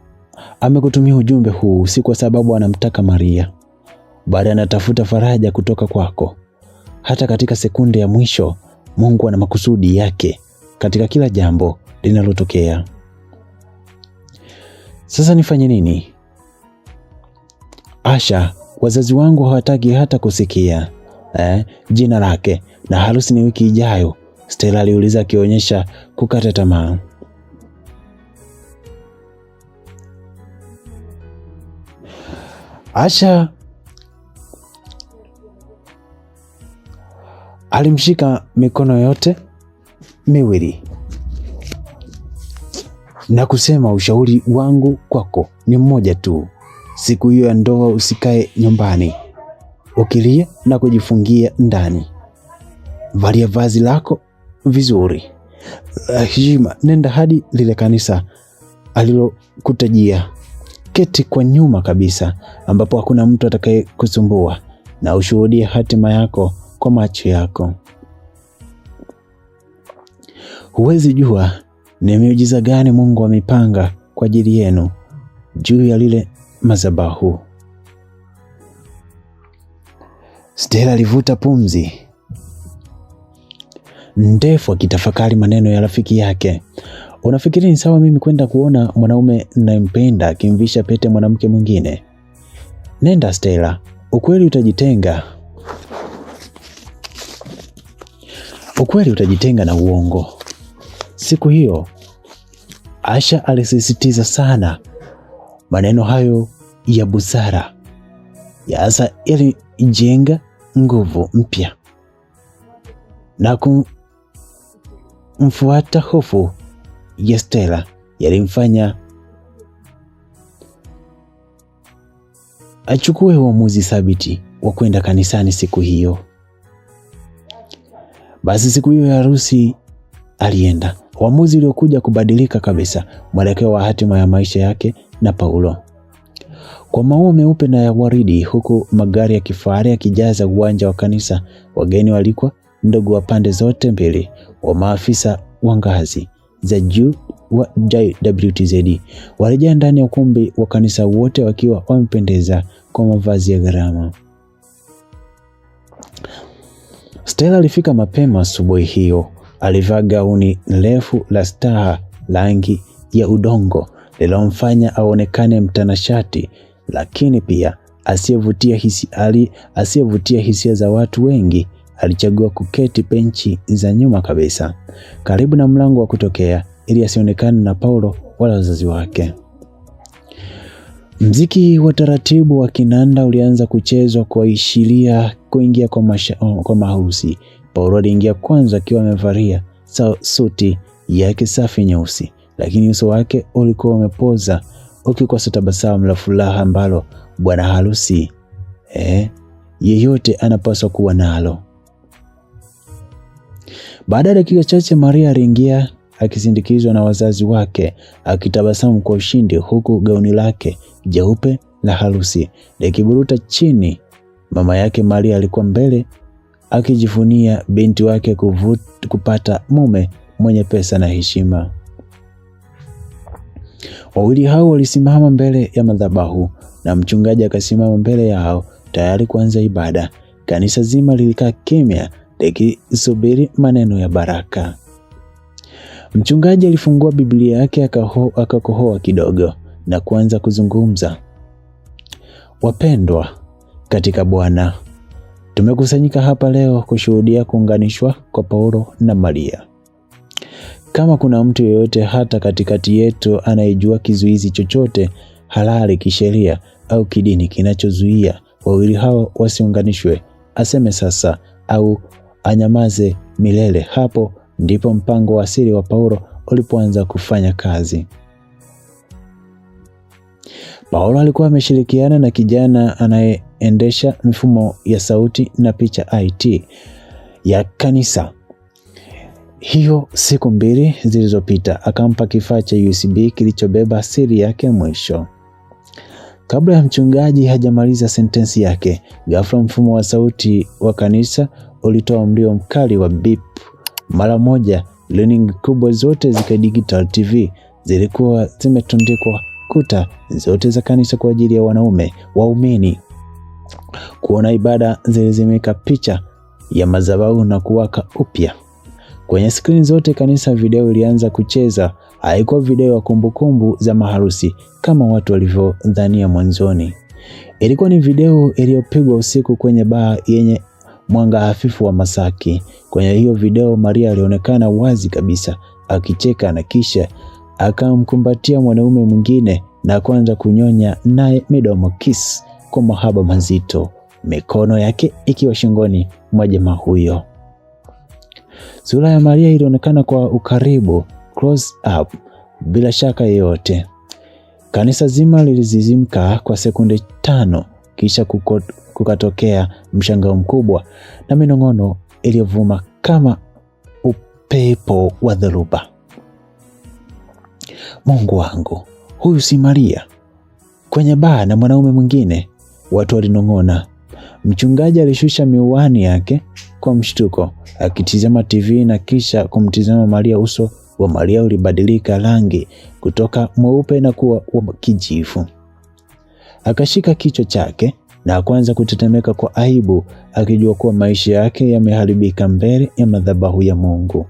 amekutumia ujumbe huu si kwa sababu anamtaka Maria, bali anatafuta faraja kutoka kwako. Hata katika sekunde ya mwisho, Mungu ana makusudi yake katika kila jambo linalotokea. Sasa nifanye nini? Asha, wazazi wangu hawataki hata kusikia jina lake, na harusi ni wiki ijayo, Stella aliuliza akionyesha kukata tamaa. Asha alimshika mikono yote miwili na kusema, ushauri wangu kwako ni mmoja tu. Siku hiyo ya ndoa usikae nyumbani ukilia na kujifungia ndani. Valia vazi lako vizuri, heshima, nenda hadi lile kanisa alilokutajia. Keti kwa nyuma kabisa ambapo hakuna mtu atakaye kusumbua, na ushuhudie hatima yako kwa macho yako. Huwezi jua Ni miujiza gani Mungu amepanga kwa ajili yenu juu ya lile madhabahu? Stella alivuta pumzi ndefu akitafakari maneno ya rafiki yake. Unafikiri ni sawa mimi kwenda kuona mwanaume ninayempenda akimvisha pete mwanamke mwingine? Nenda Stella, ukweli utajitenga na uongo. Siku hiyo Asha alisisitiza sana. Maneno hayo ya busara ya Asa yalijenga nguvu mpya na kumfuata hofu ya Stella yalimfanya achukue uamuzi thabiti wa kwenda kanisani siku hiyo. Basi siku hiyo ya harusi alienda, uamuzi uliokuja kubadilika kabisa mwelekeo wa hatima ya maisha yake na Paulo. Kwa maua meupe na ya waridi, huku magari ya kifahari yakijaza uwanja wa kanisa, wageni walikuwa ndugu wa pande zote mbili, wa maafisa wa ngazi za juu wa JWTZ walijaa ndani ya ukumbi wa kanisa, wote wakiwa wamependeza kwa mavazi ya gharama. Stella alifika mapema asubuhi hiyo. Alivaa gauni refu la staha rangi ya udongo lililomfanya aonekane mtanashati, lakini pia asiyevutia hisia za watu wengi. Alichagua kuketi benchi za nyuma kabisa, karibu na mlango wa kutokea, ili asionekane na Paulo wala wazazi wake. Mziki wa taratibu wa kinanda ulianza kuchezwa kwa ishiria kuingia kwa maharusi. Paulo aliingia kwanza akiwa amevalia suti yake safi nyeusi, lakini uso wake ulikuwa umepoza ukikosa tabasamu la furaha ambalo bwana harusi yeyote anapaswa kuwa nalo. Baada ya dakika chache Maria aliingia akisindikizwa na wazazi wake, akitabasamu kwa ushindi, huku gauni lake jeupe la harusi likiburuta chini. Mama yake Maria alikuwa mbele akijivunia binti wake kupata mume mwenye pesa na heshima. Wawili hao walisimama mbele ya madhabahu na mchungaji akasimama mbele yao tayari kuanza ibada. Kanisa zima lilikaa kimya likisubiri maneno ya baraka. Mchungaji alifungua Biblia yake akakohoa kidogo na kuanza kuzungumza. Wapendwa katika Bwana, tumekusanyika hapa leo kushuhudia kuunganishwa kwa Paulo na Maria. Kama kuna mtu yeyote hata katikati yetu anayejua kizuizi chochote halali kisheria au kidini kinachozuia wawili hao wasiunganishwe, aseme sasa au anyamaze milele. Hapo ndipo mpango wa siri wa Paulo ulipoanza kufanya kazi. Paulo alikuwa ameshirikiana na kijana anayeendesha mifumo ya sauti na picha IT ya kanisa. Hiyo siku mbili zilizopita akampa kifaa cha USB kilichobeba siri yake mwisho. Kabla ya mchungaji hajamaliza sentensi yake, ghafla mfumo wa sauti wa kanisa ulitoa mlio mkali wa beep. Mara moja runinga kubwa zote za digital TV zilikuwa zimetundikwa kuta zote za kanisa kwa ajili ya waumini kuona ibada. Zilizimika picha ya madhabahu na kuwaka upya kwenye skrini zote. Kanisa video ilianza kucheza. Haikuwa video ya kumbukumbu za maharusi kama watu walivyodhania mwanzoni. Ilikuwa ni video iliyopigwa usiku kwenye baa yenye mwanga hafifu wa masaki. Kwenye hiyo video Maria alionekana wazi kabisa akicheka na kisha akamkumbatia mwanaume mwingine na kuanza kunyonya naye midomo kiss kwa mahaba mazito, mikono yake ikiwa shingoni mwa jamaa huyo. Sura ya Maria ilionekana kwa ukaribu, close up, bila shaka yoyote. Kanisa zima lilizizimka kwa sekunde 5, kisha kukatokea mshangao mkubwa na minong'ono iliyovuma kama upepo wa dhoruba. Mungu wangu, huyu si Maria kwenye baa na mwanaume mwingine? Watu walinong'ona. Mchungaji alishusha miwani yake kwa mshtuko, akitizama TV na kisha kumtizama Maria uso wa Maria ulibadilika rangi kutoka mweupe na kuwa wa kijivu. Akashika kichwa chake na kuanza kutetemeka kwa aibu, akijua kuwa maisha yake yameharibika mbele ya madhabahu ya Mungu.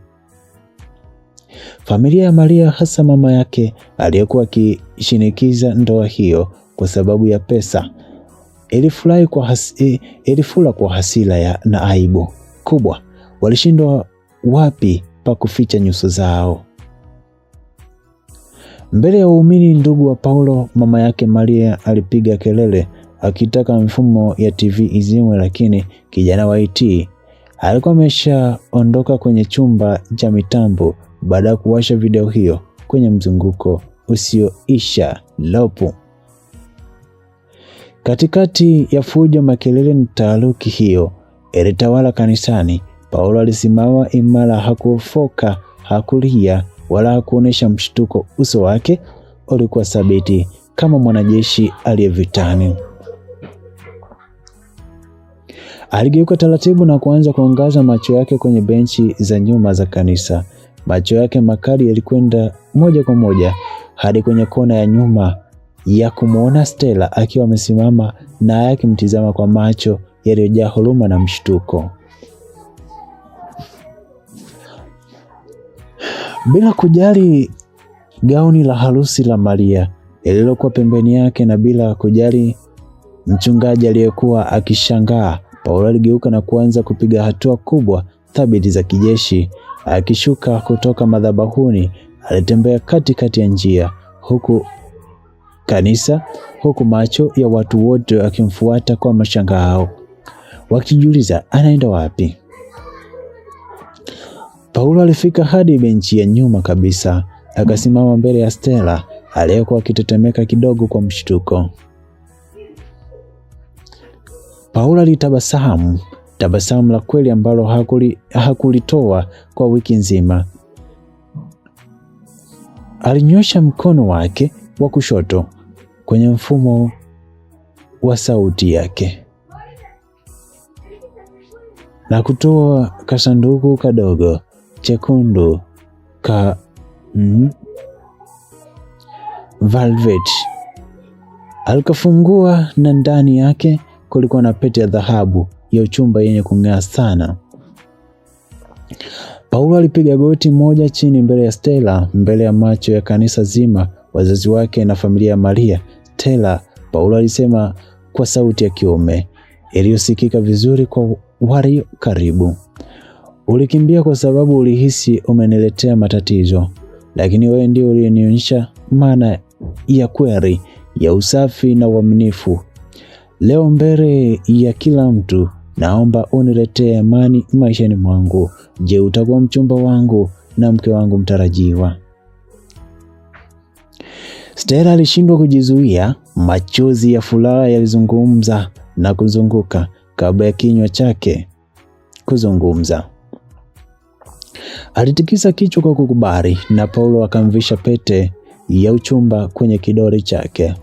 Familia ya Maria, hasa mama yake aliyekuwa akishinikiza ndoa hiyo kwa sababu ya pesa, ilifura kwa hasira na aibu kubwa. Walishindwa wapi pa kuficha nyuso zao. Mbele ya waumini ndugu wa Paulo, mama yake Maria alipiga kelele akitaka mfumo ya TV izimwe, lakini kijana wa IT alikuwa ameshaondoka kwenye chumba cha mitambo baada ya kuwasha video hiyo kwenye mzunguko usioisha lopu. Katikati ya fujo, makelele na taharuki hiyo ilitawala kanisani. Paulo alisimama imara, hakufoka, hakulia wala hakuonesha mshtuko. Uso wake ulikuwa thabiti kama mwanajeshi aliyevitani. Aligeuka taratibu na kuanza kuangaza macho yake kwenye benchi za nyuma za kanisa. Macho yake makali yalikwenda moja kwa moja hadi kwenye kona ya nyuma ya kumuona Stella akiwa amesimama na akimtizama kwa macho yaliyojaa huruma na mshtuko. Bila kujali gauni la harusi la Maria lililokuwa pembeni yake na bila kujali mchungaji aliyekuwa akishangaa, Paulo aligeuka na kuanza kupiga hatua kubwa thabiti za kijeshi. Akishuka kutoka madhabahuni, alitembea katikati ya njia huku macho ya watu wote akimfuata kwa mashangao, wakijiuliza anaenda wapi. Paulo alifika hadi benchi ya nyuma kabisa, akasimama mbele ya Stella aliyekuwa akitetemeka kidogo kwa mshtuko. Paulo alitabasamu, tabasamu la kweli ambalo hakulitoa kwa wiki nzima. Alinyosha mkono wake wa kushoto kwenye mfumo wa sauti yake na kutoa kasanduku kadogo chekundu ka velvet. Alikafungua na ndani yake kulikuwa na pete ya dhahabu ya uchumba yenye kung'aa sana. Paulo alipiga goti moja chini mbele ya Stella, mbele ya macho ya kanisa zima, wazazi wake na familia ya Maria. Stella, Paulo alisema kwa sauti ya kiume iliyosikika vizuri kwa wali karibu, ulikimbia kwa sababu ulihisi umeniletea matatizo, lakini wewe ndio ulinionyesha maana ya kweli ya usafi na uaminifu. Leo mbele ya kila mtu naomba uniletee amani maishani mwangu. Je, utakuwa mchumba wangu na mke wangu mtarajiwa? Stella alishindwa kujizuia, machozi ya furaha yalizungumza na kuzunguka kabla ya kinywa chake kuzungumza. Alitikisa kichwa kwa kukubali na Paulo akamvisha pete ya uchumba kwenye kidole chake.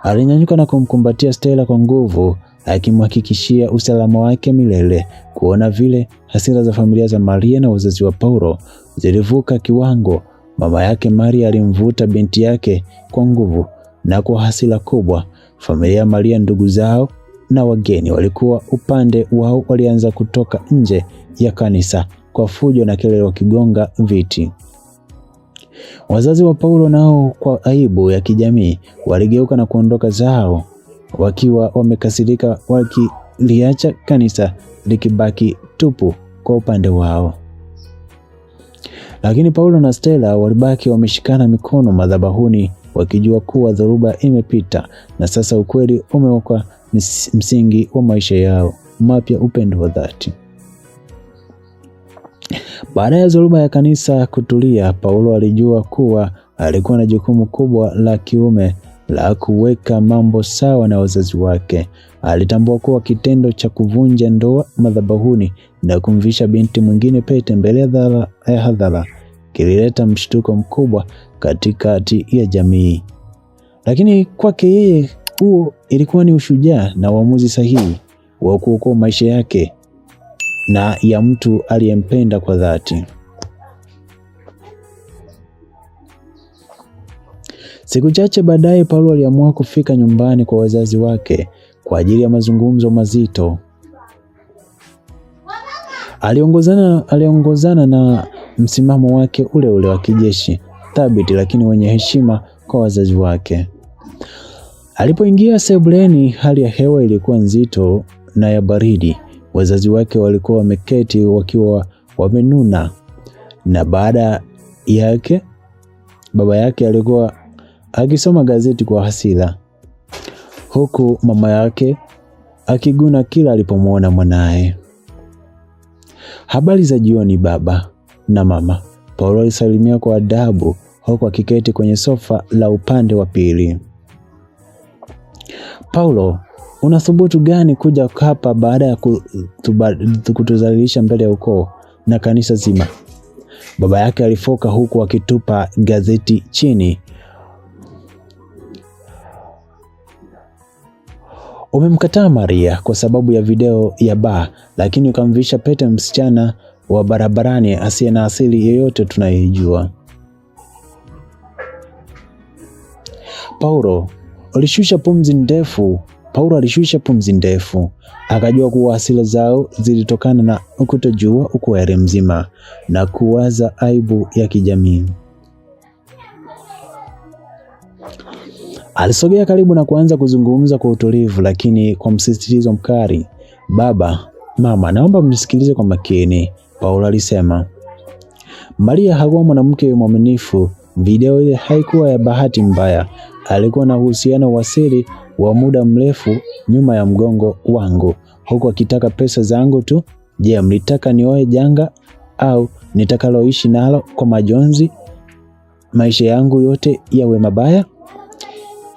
Alinyanyuka na kumkumbatia Stella kwa nguvu, akimhakikishia usalama wake milele. Kuona vile hasira za familia za Maria na wazazi wa Paulo zilivuka kiwango, mama yake Maria alimvuta binti yake kwa nguvu na kwa hasira kubwa. Familia ya Maria, ndugu zao na wageni walikuwa upande wao, walianza kutoka nje ya kanisa kwa fujo na kelele, wakigonga viti. Wazazi wa Paulo nao kwa aibu ya kijamii waligeuka na kuondoka zao wakiwa wamekasirika, wakiliacha kanisa likibaki tupu kwa upande wao. Lakini Paulo na Stella walibaki wameshikana mikono madhabahuni, wakijua kuwa dhoruba imepita na sasa ukweli umewekwa msingi wa maisha yao mapya, upendo wa dhati. Baada ya dhoruba ya kanisa kutulia, Paulo alijua kuwa alikuwa na jukumu kubwa la kiume la kuweka mambo sawa na wazazi wake. Alitambua kuwa kitendo cha kuvunja ndoa madhabahuni na kumvisha binti mwingine pete mbele ya hadhara kilileta mshtuko mkubwa katikati ya jamii. Lakini kwake yeye huo ilikuwa ni ushujaa na uamuzi sahihi wa kuokoa maisha yake na ya mtu aliyempenda kwa dhati. Siku chache baadaye, Paulo aliamua kufika nyumbani kwa wazazi wake kwa ajili ya mazungumzo mazito. Aliongozana na msimamo wake ule ule wa kijeshi, thabiti lakini wenye heshima kwa wazazi wake. Alipoingia sebuleni, hali ya hewa ilikuwa nzito na ya baridi. Wazazi wake walikuwa wameketi wakiwa wamenuna, na baba yake alikuwa akisoma gazeti kwa hasira, huku mama yake akiguna kila alipomwona mwanae. Habari za jioni baba na mama, Paulo alisalimia kwa adabu, huku akiketi kwenye sofa la upande wa pili. Paulo, unathubutu gani kuja hapa baada ya kutuzalilisha mbele ya ukoo na kanisa zima? Baba yake alifoka huku akitupa gazeti chini. Umemkataa Maria kwa sababu ya video ya baa, lakini ukamvisha pete msichana wa barabarani asiye na asili yoyote tunayoijua. Paulo alishusha pumzi ndefu. Akajua kuwa hasira zao zilitokana na kutojua ukweli mzima na kuwaza aibu ya kijamii. Alisogea karibu na kuanza kuzungumza kwa utulivu lakini kwa msisitizo mkali. Baba, mama, naomba mnisikilize kwa makini, Paulo alisema. Maria hakuwa mwanamke mwaminifu. Video ile haikuwa ya bahati mbaya. Alikuwa na uhusiano wa siri wa muda mrefu nyuma ya mgongo wangu, huku akitaka pesa zangu tu. Je, mlitaka nioe janga au nitakaloishi nalo kwa majonzi maisha yangu yote yawe mabaya?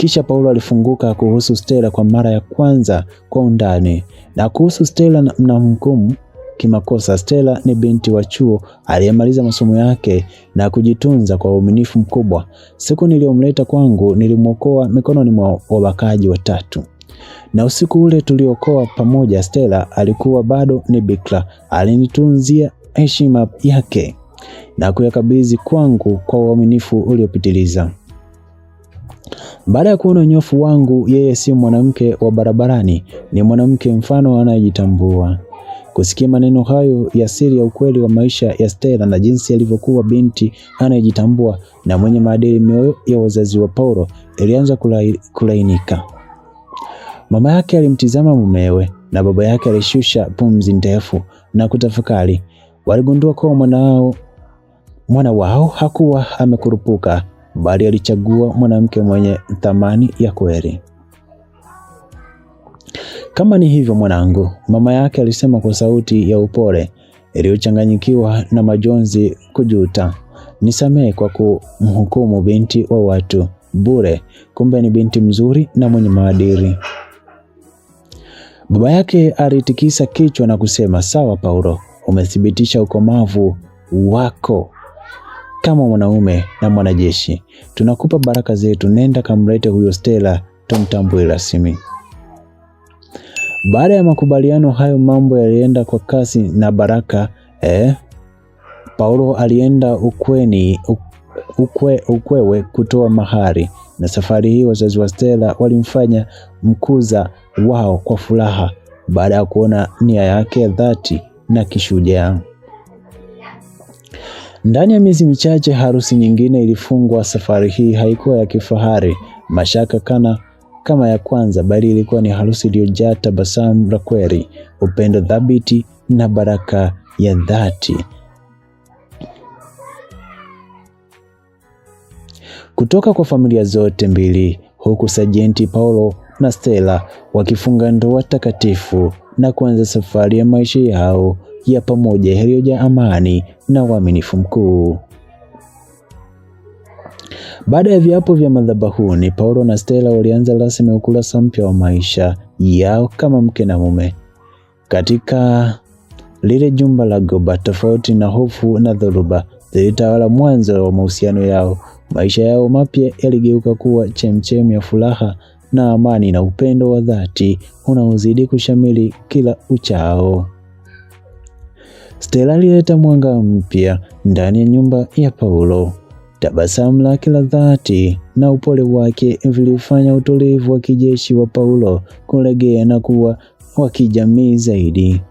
Kisha Paulo alifunguka kuhusu Stella kwa mara ya kwanza kwa undani. Na kuhusu Stella mnamhukumu kimakosa. Stella ni binti wa chuo aliyemaliza masomo yake na kujitunza kwa uaminifu mkubwa. Siku niliyomleta kwangu nilimwokoa mikononi mwa wabakaji watatu. Na usiku ule tuliokoa pamoja, Stella alikuwa bado ni bikira. Alinitunzia heshima yake na kuyakabidhi kwangu kwa uaminifu uliopitiliza. Baada ya kuona unyofu wangu, yeye si mwanamke wa barabarani, ni mwanamke mfano anayejitambua. Kusikia maneno hayo ya siri ya ukweli wa maisha ya Stella na jinsi alivyokuwa binti anayejitambua na mwenye maadili, mioyo ya wazazi wa Paulo ilianza kulainika. Mama yake alimtizama mumewe na baba yake alishusha pumzi ndefu na kutafakari. Waligundua kuwa mwana wao hakuwa amekurupuka, bali alichagua mwanamke mwenye thamani ya kweli. Kama ni hivyo mwanangu, mama yake alisema kwa sauti ya upole iliyochanganyikiwa na majonzi kujuta. Nisamehe kwa kumhukumu binti wa watu bure, kumbe ni binti mzuri na mwenye maadili. Baba yake alitikisa kichwa na kusema, sawa Paulo, umethibitisha ukomavu wako kama mwanaume na mwanajeshi. Tunakupa baraka zetu, nenda kamlete huyo Stella tumtambue rasmi. Baada ya makubaliano hayo, mambo yalienda kwa kasi na baraka. Paulo alienda ukwewe kutoa mahari, na safari hii wazazi wa Stella walimfanya mkuza wao kwa furaha baada ya kuona nia yake ya dhati na kishujaa. Ndani ya miezi michache harusi nyingine ilifungwa. Safari hii haikuwa ya kifahari, mashaka kama ya kwanza, bali ilikuwa ni harusi iliyojaa tabasamu la kweli, upendo thabiti na baraka ya dhati. Kutoka kwa familia zote mbili, huku Sajenti Paulo na Stella wakifunga ndoa takatifu na kuanza safari ya maisha yao ya pamoja iliyojaa amani na uaminifu mkuu. Baada ya viapo vya madhabahuni, Paulo na Stella walianza rasmi ukurasa mpya wa maisha yao kama mke na mume. Katika lile jumba la Goba, tofauti na hofu na dhoruba zilitawala mwanzo wa mahusiano yao. Maisha yao mapya yaligeuka kuwa chemchemi ya furaha na amani na upendo wa dhati unaozidi kushamili kila uchao. Stella alileta mwanga mpya ndani ya nyumba ya Paulo. Tabasamu lake la dhati na upole wake vilifanya utulivu wa kijeshi wa Paulo kulegea na kuwa wa kijamii zaidi.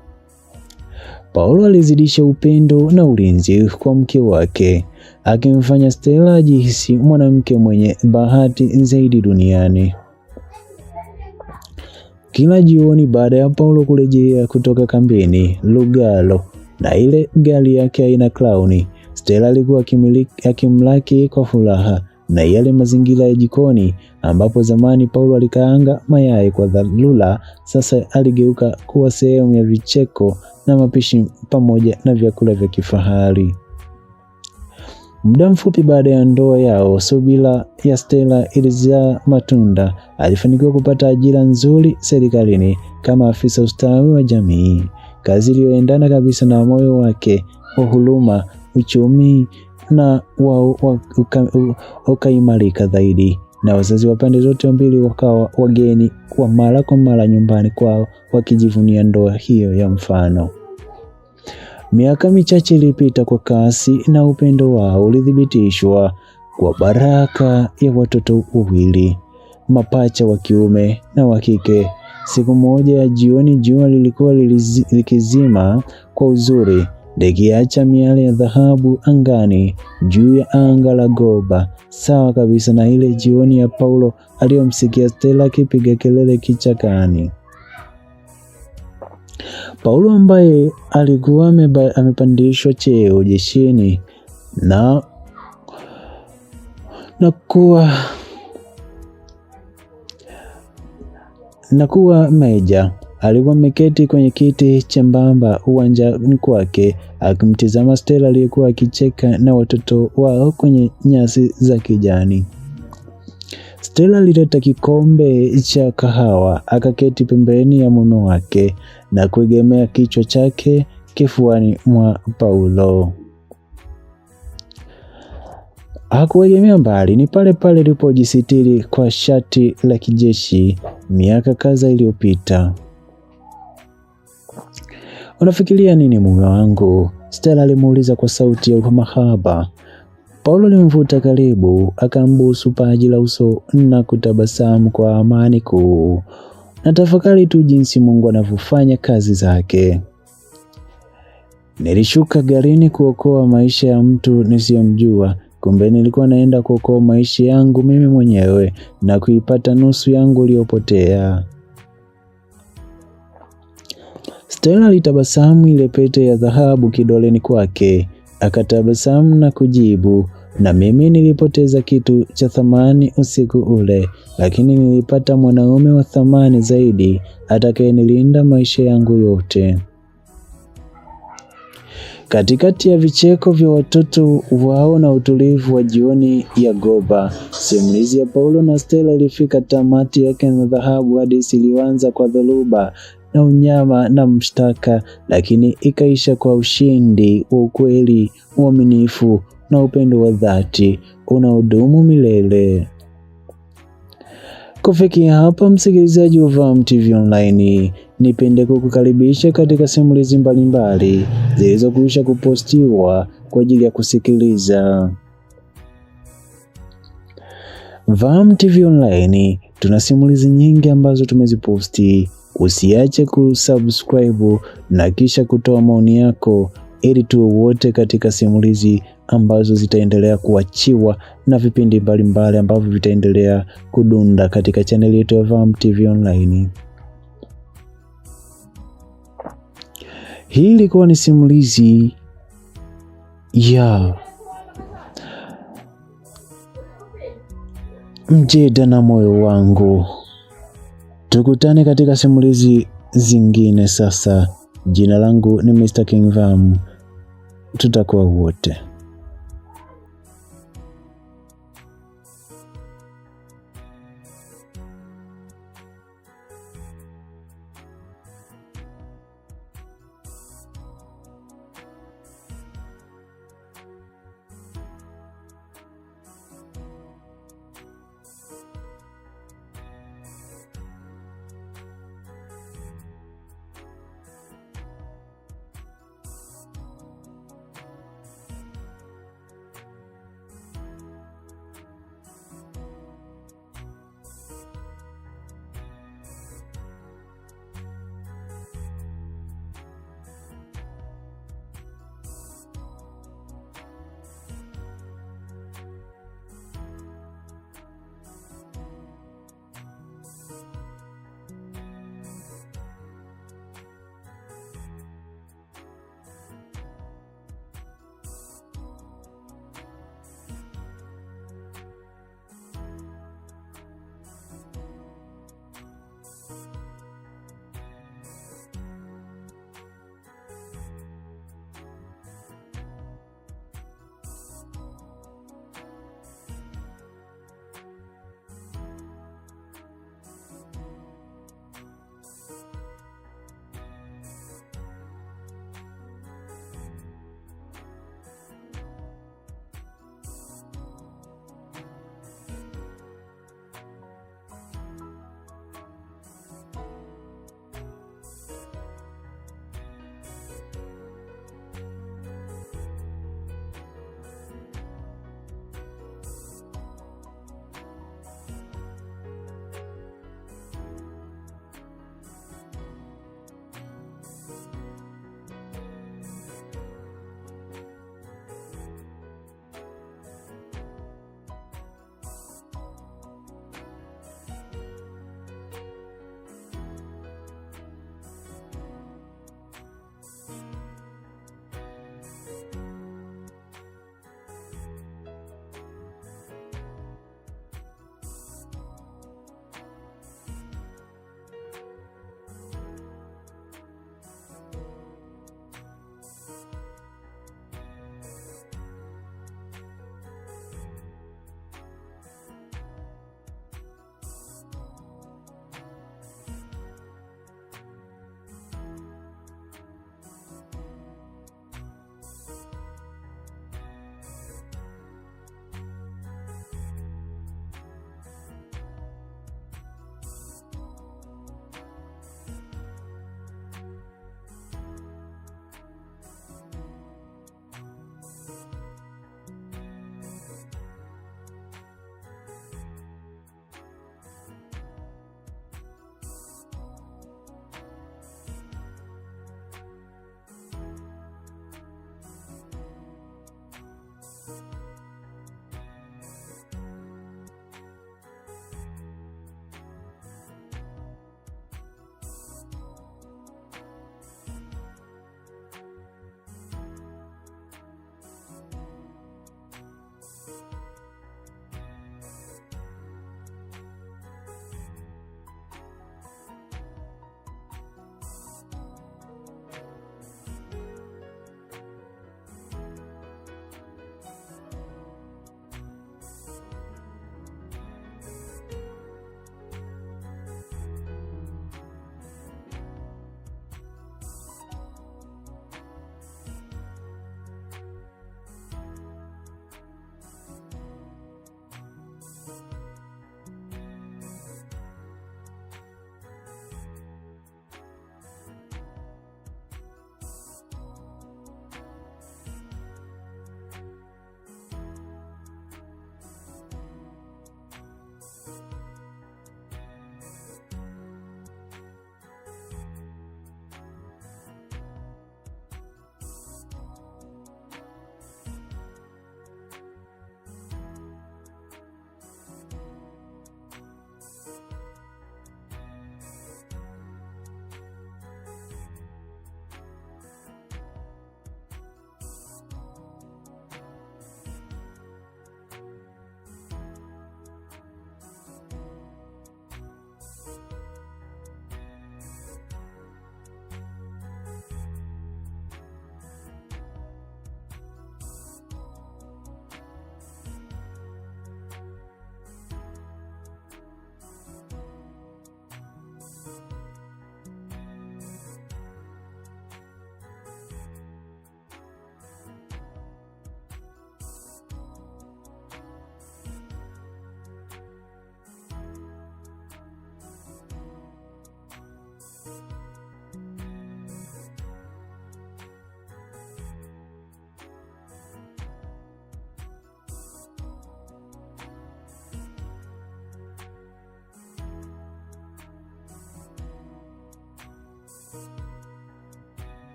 Paulo alizidisha upendo na ulinzi kwa mke wake, akimfanya Stella ajihisi mwanamke mwenye bahati zaidi duniani. Kila jioni baada ya Paulo kurejea kutoka kambini Lugalo na ile gari yake aina Crown, Stella alikuwa akimlaki kwa furaha na yale mazingira ya jikoni ambapo zamani Paulo alikaanga mayai kwa dharura, sasa aligeuka kuwa sehemu ya vicheko na mapishi pamoja na vyakula vya kifahari. Muda mfupi baada ya ndoa yao, subira ya Stella ilizaa matunda. Alifanikiwa kupata ajira nzuri serikalini kama afisa ustawi wa jamii, kazi iliyoendana kabisa na moyo wake wa huruma. Uchumi na ukaimarika zaidi, na wazazi wa pande zote mbili wakawa wageni kwa mara kwa mara nyumbani kwao, wakijivunia ndoa hiyo ya mfano. Miaka michache ilipita kwa kasi na upendo wao ulithibitishwa kwa baraka ya watoto wawili, mapacha wa kiume na wa kike. Siku moja ya jioni, jua lilikuwa likizima kwa uzuri, likiacha miale ya dhahabu angani juu ya anga la Goba, sawa kabisa na ile jioni ya Paulo aliyomsikia Stella akipiga kelele kichakani. Paulo ambaye alikuwa amepandishwa cheo jeshini na kuwa meja, alikuwa ameketi kwenye kiti chembamba uwanjani kwake, akimtizama Stella aliyekuwa akicheka na watoto wao kwenye nyasi za kijani. Stella alileta kikombe cha kahawa, akaketi pembeni ya mume wake na kuegemea kichwa chake kifuani mwa Paulo. Hakuegemea mbali, ni pale pale alipojisitiri kwa shati la kijeshi miaka kadhaa iliyopita. "Unafikiria nini mume wangu?" Stella alimuuliza kwa sauti ya mahaba. Paulo alimvuta karibu, akambusu paji la uso na kutabasamu kwa amani kuu. "Natafakari tu jinsi Mungu anavyofanya kazi zake. Nilishuka garini kuokoa maisha ya mtu nisiyemjua, kumbe nilikuwa naenda kuokoa maisha yangu mimi mwenyewe na kuipata nusu yangu iliyopotea." Stella alitabasamu ile pete ya dhahabu kidoleni kwake, akatabasamu na kujibu, "Na mimi nilipoteza kitu cha thamani usiku ule, lakini nilipata mwanaume wa thamani zaidi atakayenilinda maisha yangu yote." Katikati ya vicheko vya watoto wao na utulivu wa jioni ya Goba, simulizi ya Paulo na Stella ilifika tamati yake na dhahabu. Hadithi ilianza kwa dhoruba na unyama na mshtaka, lakini ikaisha kwa ushindi wa ukweli, uaminifu na upendo wa dhati unaodumu milele. Kufikia hapa, msikilizaji wa Vam TV Online, nipende kukukaribisha katika simulizi mbalimbali zilizokwisha kupostiwa kwa ajili ya kusikiliza. Vam TV Online tuna simulizi nyingi ambazo tumeziposti. Usiache kusubscribe na kisha kutoa maoni yako ili tuwe wote katika simulizi ambazo zitaendelea kuachiwa na vipindi mbalimbali ambavyo vitaendelea kudunda katika channel yetu ya Vam TV Online. Hii ilikuwa ni simulizi ya Mjeda na Moyo Wangu. Tukutane katika simulizi zingine sasa. Jina langu ni Mr. King Vam. Tutakuwa wote.